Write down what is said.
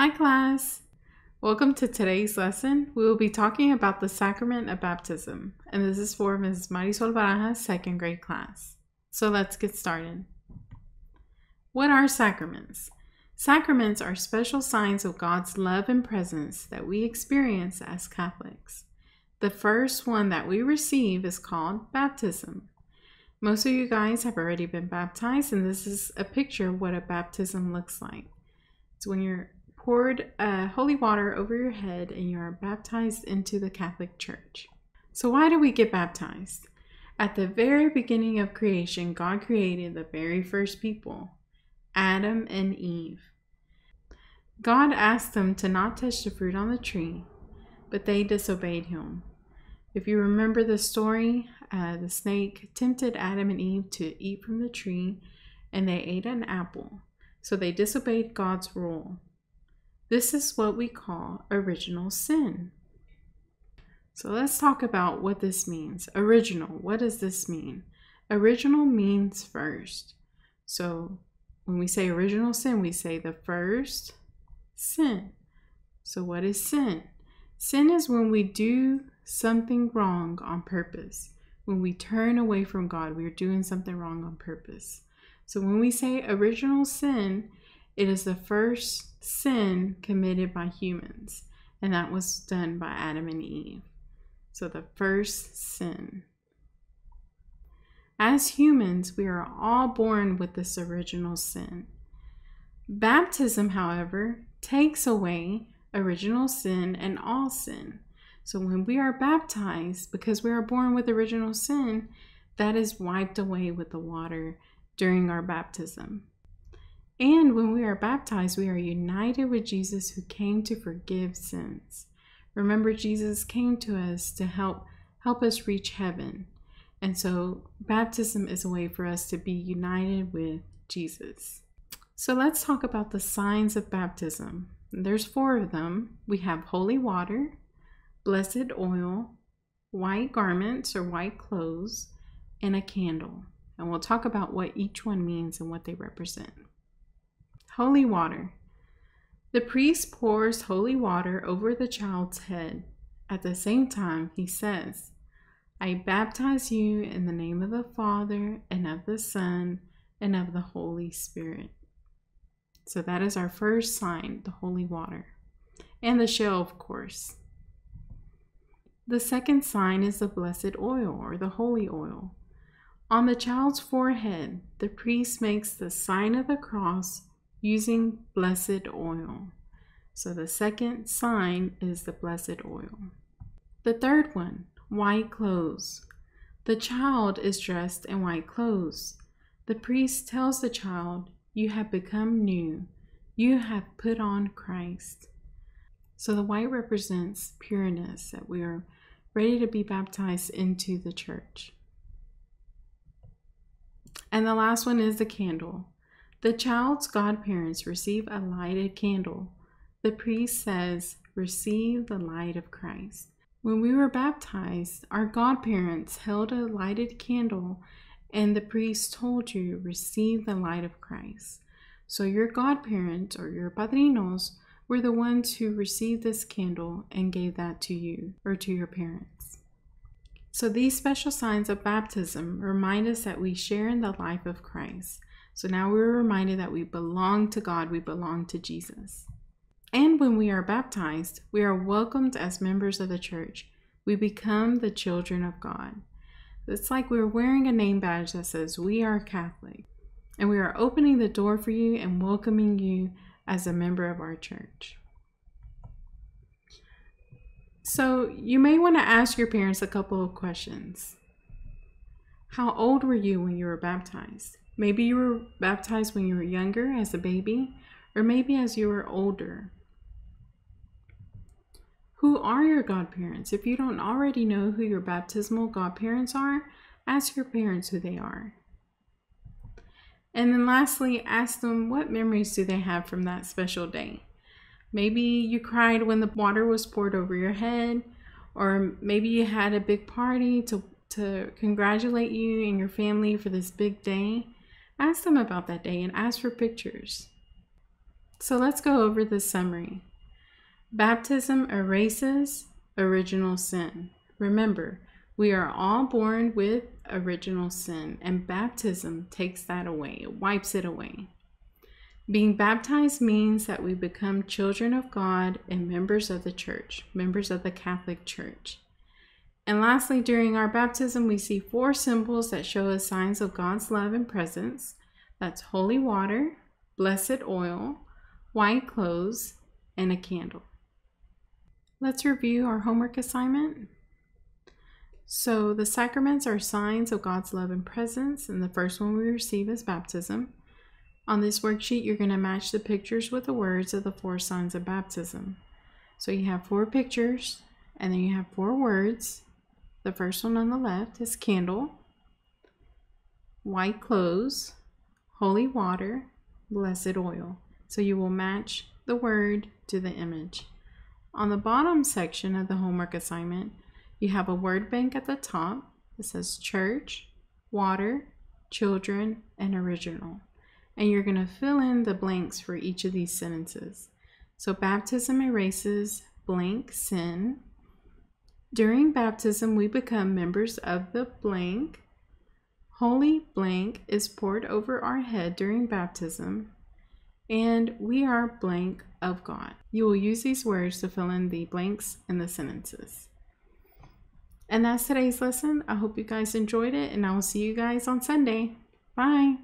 Hi class! Welcome to today's lesson. We will be talking about the Sacrament of Baptism, and this is for Ms. Marisol Barajas' second grade class. So let's get started. What are sacraments? Sacraments are special signs of God's love and presence that we experience as Catholics. The first one that we receive is called baptism. Most of you guys have already been baptized, and this is a picture of what a baptism looks like. It's when you're poured holy water over your head and you are baptized into the Catholic Church. So why do we get baptized? At the very beginning of creation, God created the very first people, Adam and Eve. God asked them to not touch the fruit on the tree, but they disobeyed him. If you remember the story, the snake tempted Adam and Eve to eat from the tree, and they ate an apple. So they disobeyed God's rule. This is what we call original sin. So let's talk about what this means. Original, what does this mean? Original means first. So when we say original sin, we say the first sin. So what is sin? Sin is when we do something wrong on purpose. When we turn away from God, we're doing something wrong on purpose. So when we say original sin, it is the first sin committed by humans, and that was done by Adam and Eve. So the first sin. As humans, we are all born with this original sin. Baptism, however, takes away original sin and all sin. So when we are baptized, because we are born with original sin, that is wiped away with the water during our baptism. And when we are baptized, we are united with Jesus, who came to forgive sins. Remember, Jesus came to us to help us reach heaven. And so baptism is a way for us to be united with Jesus. So let's talk about the signs of baptism. There's 4 of them. We have holy water, blessed oil, white garments or white clothes, and a candle. And we'll talk about what each one means and what they represent. Holy water. The priest pours holy water over the child's head. At the same time, he says, I baptize you in the name of the Father, and of the Son, and of the Holy Spirit. So that is our first sign, the holy water. And the shell, of course. The second sign is the blessed oil, or the holy oil. On the child's forehead, the priest makes the sign of the cross using blessed oil. So the second sign is the blessed oil. The third one, white clothes. The child is dressed in white clothes. The priest tells the child, you have become new. You have put on Christ. So the white represents pureness, that we are ready to be baptized into the church. And the last one is the candle. The child's godparents receive a lighted candle. The priest says, receive the light of Christ. When we were baptized, our godparents held a lighted candle, and the priest told you, receive the light of Christ. So your godparents, or your padrinos, were the ones who received this candle and gave that to you, or to your parents. So these special signs of baptism remind us that we share in the life of Christ. So now we're reminded that we belong to God, we belong to Jesus. And when we are baptized, we are welcomed as members of the church. We become the children of God. It's like we're wearing a name badge that says we are Catholic. And we are opening the door for you and welcoming you as a member of our church. So you may want to ask your parents a couple of questions. How old were you when you were baptized? Maybe you were baptized when you were younger as a baby, or maybe as you were older. Who are your godparents? If you don't already know who your baptismal godparents are, ask your parents who they are. And then lastly, ask them what memories do they have from that special day. Maybe you cried when the water was poured over your head, or maybe you had a big party to congratulate you and your family for this big day. Ask them about that day and ask for pictures. So let's go over the summary. Baptism erases original sin. Remember, we are all born with original sin, and baptism takes that away. It wipes it away. Being baptized means that we become children of God and members of the church, members of the Catholic Church. And lastly, during our baptism, we see 4 symbols that show us signs of God's love and presence. That's holy water, blessed oil, white clothes, and a candle. Let's review our homework assignment. So the sacraments are signs of God's love and presence, and the first one we receive is baptism. On this worksheet, you're going to match the pictures with the words of the 4 signs of baptism. So you have 4 pictures, and then you have 4 words. The first one on the left is candle, white clothes, holy water, blessed oil. So you will match the word to the image. On the bottom section of the homework assignment, you have a word bank at the top. It says church, water, children, and original. And you're going to fill in the blanks for each of these sentences. So baptism erases blank sin. During baptism, we become members of the blank. Holy blank is poured over our head during baptism. And we are blank of God. You will use these words to fill in the blanks in the sentences. And that's today's lesson. I hope you guys enjoyed it, and I will see you guys on Sunday. Bye.